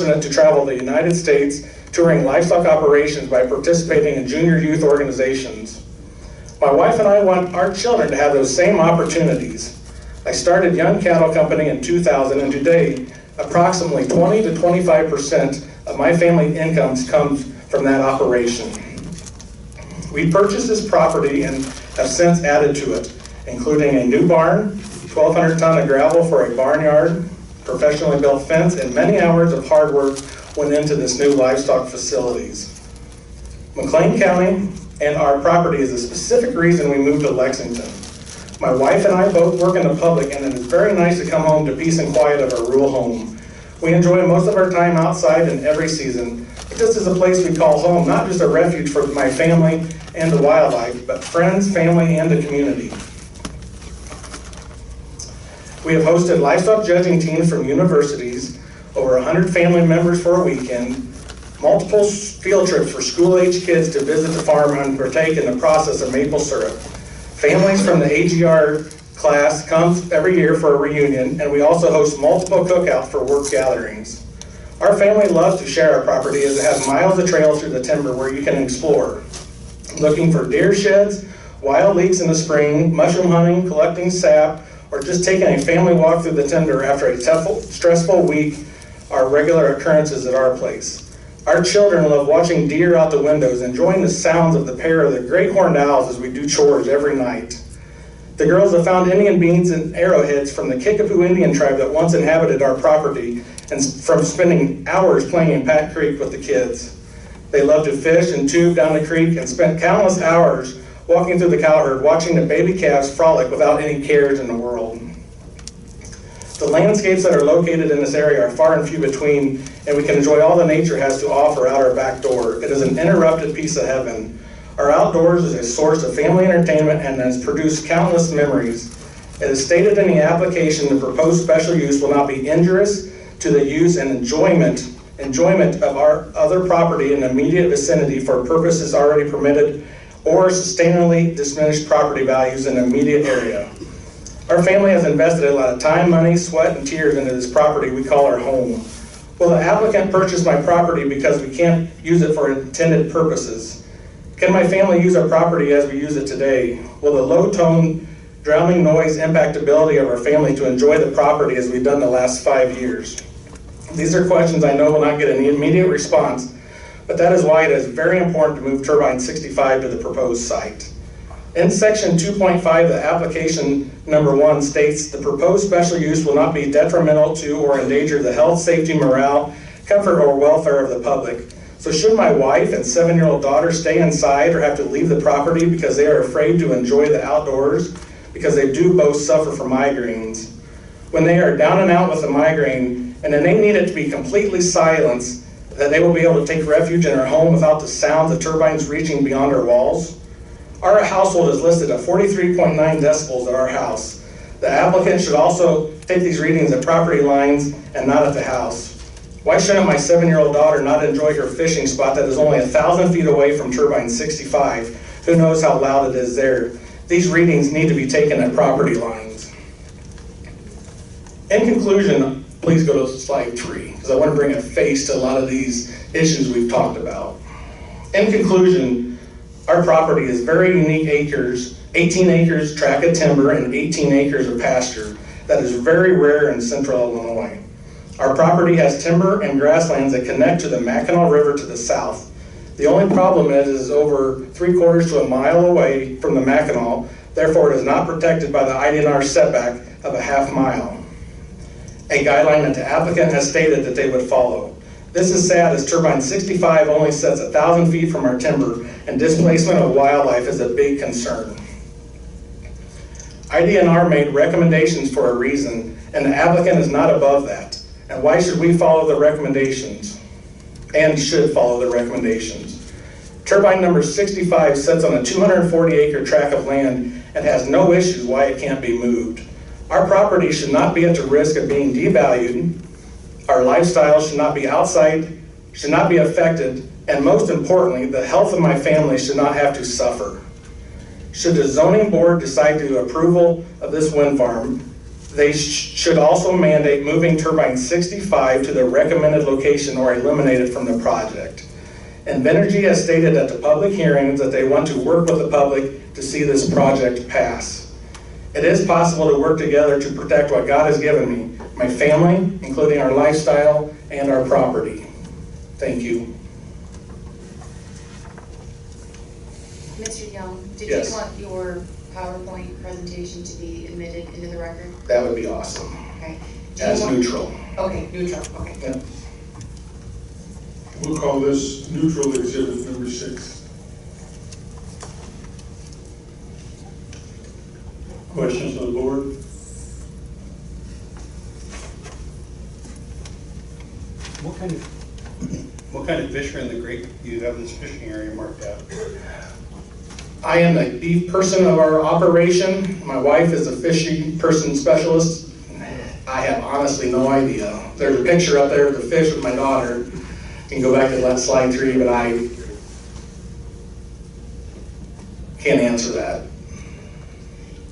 fortunate to travel the United States touring livestock operations by participating in junior youth organizations. My wife and I want our children to have those same opportunities. I started Young Cattle Company in 2000, and today approximately 20 to 25% of my family incomes comes from that operation. We purchased this property and have since added to it, including a new barn, 1,200 ton of gravel for a barnyard, professionally built fence, and many hours of hard work went into this new livestock facilities. McLean County and our property is a specific reason we moved to Lexington. My wife and I both work in the public, and it is very nice to come home to peace and quiet of our rural home. We enjoy most of our time outside in every season. This is a place we call home, not just a refuge for my family and the wildlife, but friends, family, and the community. We have hosted livestock judging teams from universities, over 100 family members for a weekend, multiple field trips for school-age kids to visit the farm and partake in the process of maple syrup. Families from the AGR class come every year for a reunion, and we also host multiple cookouts for work gatherings. Our family loves to share our property as it has miles of trails through the timber where you can explore. Looking for deer sheds, wild leeks in the spring, mushroom hunting, collecting sap, or just taking a family walk through the timber after a tough, stressful week are regular occurrences at our place. Our children love watching deer out the windows, enjoying the sounds of the pair of the great horned owls as we do chores every night. The girls have found Indian beans and arrowheads from the Kickapoo Indian tribe that once inhabited our property, and from spending hours playing in Pat Creek with the kids. They love to fish and tube down the creek and spent countless hours walking through the cow herd, watching the baby calves frolic without any cares in the world. The landscapes that are located in this area are far and few between, and we can enjoy all the nature has to offer out our back door. It is an uninterrupted piece of heaven. Our outdoors is a source of family entertainment and has produced countless memories. It is stated in the application the proposed special use will not be injurious to the use and enjoyment of our other property in the immediate vicinity for purposes already permitted or sustainably diminished property values in the immediate area. Our family has invested a lot of time, money, sweat, and tears into this property we call our home. Will the applicant purchase my property because we can't use it for intended purposes? Can my family use our property as we use it today? Will the low-tone, drowning noise impact the ability of our family to enjoy the property as we've done the last 5 years? These are questions I know will not get an immediate response, but that is why it is very important to move turbine 65 to the proposed site. In section 2.5, the application number 1 states the proposed special use will not be detrimental to or endanger the health, safety, morale, comfort, or welfare of the public. So should my wife and 7-year-old daughter stay inside or have to leave the property because they are afraid to enjoy the outdoors because they do both suffer from migraines? When they are down and out with a migraine and then they need it to be completely silenced, that they will be able to take refuge in our home without the sound of turbines reaching beyond our walls? Our household is listed at 43.9 decibels at our house. The applicant should also take these readings at property lines and not at the house. Why shouldn't my 7-year-old daughter not enjoy her fishing spot that is only 1,000 feet away from turbine 65? Who knows how loud it is there? These readings need to be taken at property lines. In conclusion, please go to slide 3, because I want to bring a face to a lot of these issues we've talked about. In conclusion, our property is very unique acres, 18 acres tract of timber and 18 acres of pasture that is very rare in central Illinois. Our property has timber and grasslands that connect to the Mackinac River to the south. The only problem is over 3/4 to a mile away from the Mackinac, therefore it is not protected by the IDNR setback of a half mile, a guideline that the applicant has stated that they would follow. This is sad as turbine 65 only sets 1,000 feet from our timber, and displacement of wildlife is a big concern. IDNR made recommendations for a reason, and the applicant is not above that. And why should we follow the recommendations? And should follow the recommendations. Turbine number 65 sits on a 240-acre tract of land and has no issues why it can't be moved. Our property should not be at the risk of being devalued. Our lifestyle should not be outside, should not be affected, and most importantly, the health of my family should not have to suffer. Should the zoning board decide to approval of this wind farm, They should also mandate moving turbine 65 to the recommended location or eliminate it from the project. Invenergy has stated at the public hearings that they want to work with the public to see this project pass. It is possible to work together to protect what God has given me, my family, including our lifestyle and our property. Thank you. Mr. Young, did Yes. you want your PowerPoint presentation to be admitted into the record? That would be awesome. Okay. As neutral. Okay, neutral, okay. Yeah. We'll call this neutral exhibit number 6. Questions on the board? What kind of fish are in the creek? You have this fishing area marked out. I am the beef person of our operation. My wife is a fishing person specialist. I have honestly no idea. There's a picture up there of the fish with my daughter. You can go back to that slide 3, but I can't answer that.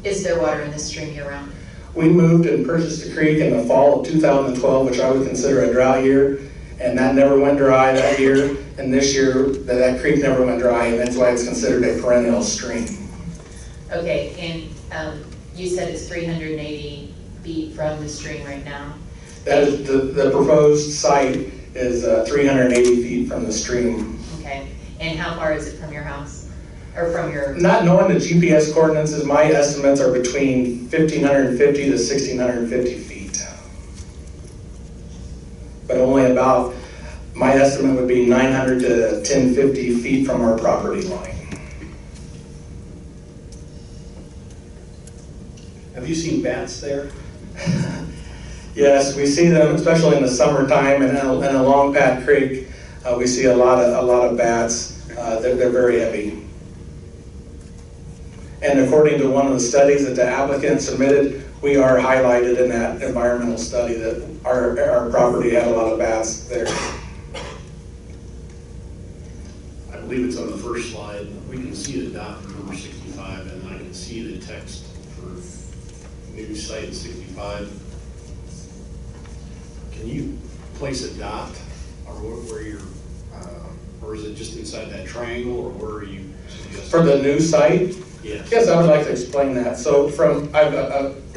Is there water in the stream year-round? We moved and purchased the creek in the fall of 2012, which I would consider a drought year, and that never went dry that year. And this year, that creek never went dry, and that's why it's considered a perennial stream. Okay, and you said it's 380 feet from the stream right now? That is the proposed site is 380 feet from the stream. Okay, and how far is it from your house? Or from your... Not knowing the GPS coordinates, my estimates are between 1,550 to 1,650 feet. But only about, my estimate would be 900 to 1,050 feet from our property line. Have you seen bats there? Yes, we see them, especially in the summertime, and in along Pat Creek, we see a lot of bats. They're very heavy. And according to one of the studies that the applicant submitted, we are highlighted in that environmental study that our property had a lot of bats there. I believe it's on the first slide. We can see the dot for number 65, and I can see the text for new site 65. Can you place a dot, or where you're, or is it just inside that triangle, or where are you suggesting? For the new site? Yes. Yes, I would like to explain that. So I've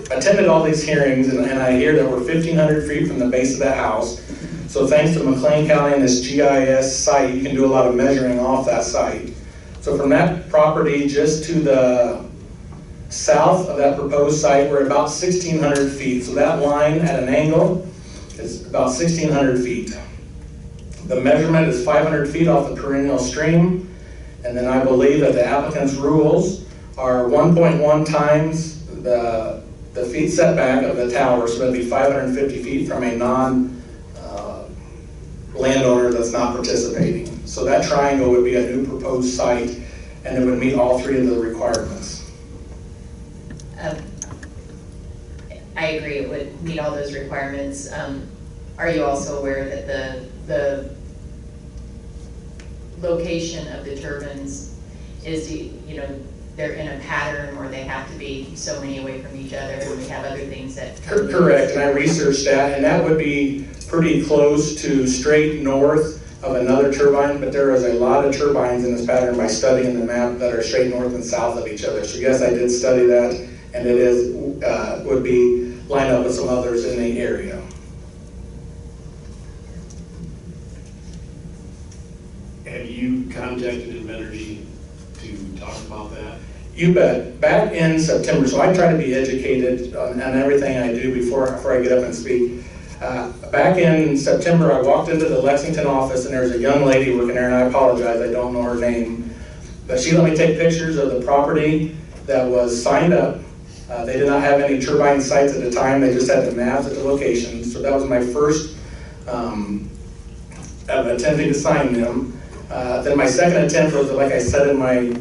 attended all these hearings, and I hear that we're 1,500 feet from the base of that house. So thanks to McLean County and this GIS site, you can do a lot of measuring off that site. So from that property just to the south of that proposed site, we're about 1,600 feet. So that line at an angle is about 1,600 feet. The measurement is 500 feet off the perennial stream, and then I believe that the applicant's rules are 1.1 times the feet setback of the tower, so that'd be 550 feet from a landowner that's not participating. So that triangle would be a new proposed site, and it would meet all 3 of the requirements. I agree, it would meet all those requirements. Are you also aware that the location of the turbines is, they're in a pattern where they have to be so many away from each other, and we have other things that... Correct, and I researched that, and that would be pretty close to straight north of another turbine, but there is a lot of turbines in this pattern by studying the map that are straight north and south of each other. So yes, I did study that, and it is would be lined up with some others in the area. Have you contacted Invenergy to talk about that? You bet. Back in September, so I try to be educated on everything I do before I get up and speak. Back in September, I walked into the Lexington office, and there was a young lady working there, and I apologize, I don't know her name. But she let me take pictures of the property that was signed up. They did not have any turbine sites at the time, they just had the maps at the location. So that was my first attempting to sign them. Then my second attempt was, like I said in my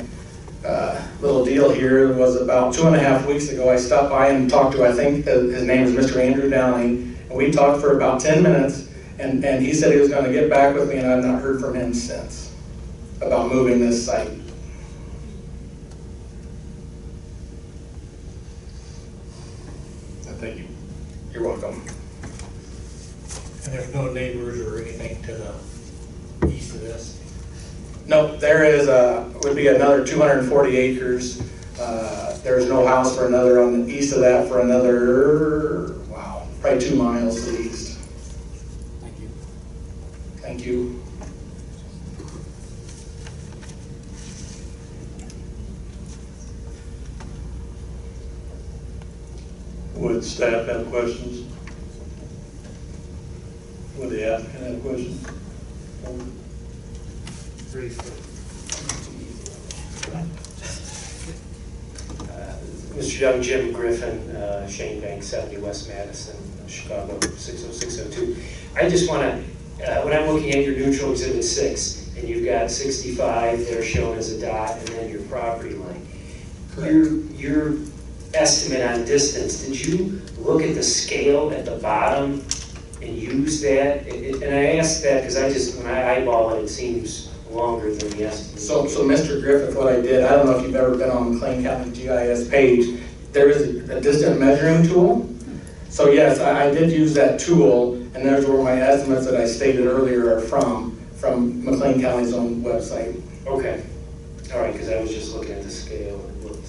little deal here, was about 2.5 weeks ago. I stopped by and talked to, I think his name is Mr. Andrew Downing, and we talked for about 10 minutes, and he said he was going to get back with me, and I've not heard from him since about moving this site. Thank you. You're welcome. And there's no neighbors or anything to the east of this? No, there is would be another 240 acres. There's no house for another on the east of that for another, wow, probably 2 miles to the east. Thank you. Thank you. Would staff have questions? Would the applicant have questions? Briefly. Mr. Young, Jim Griffin, Shane Bank, 70 West Madison, Chicago, 60602. I just want to, when I'm looking at your neutral exhibit 6, and you've got 65 there shown as a dot, and then your property line. Your estimate on distance, did you look at the scale at the bottom and use that? And I ask that because when I eyeball it, it seems longer than the estimate. So Mr. Griffith, what I did, I don't know if you've ever been on McLean County GIS page, there is a distant measuring tool. So yes, I did use that tool, and there's where my estimates that I stated earlier are from McLean County's own website. Okay. All right, because I was just looking at the scale. And it looked,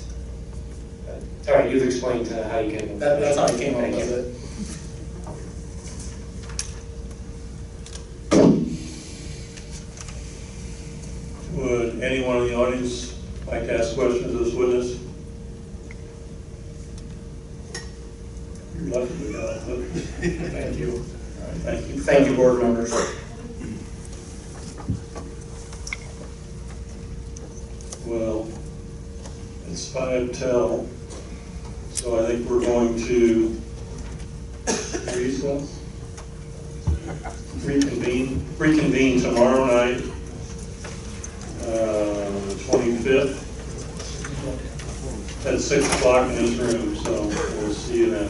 all right, you've explained how you came up with it. That's how I came up Thank with you. it. Would anyone in the audience like to ask questions of this witness? You're lucky we got it. Thank you. All right, thank you. Thank you, board members. Well, it's 5:10, so I think we're going to recess, reconvene tomorrow night, the 25th, at 6 o'clock in this room, so we'll see you then.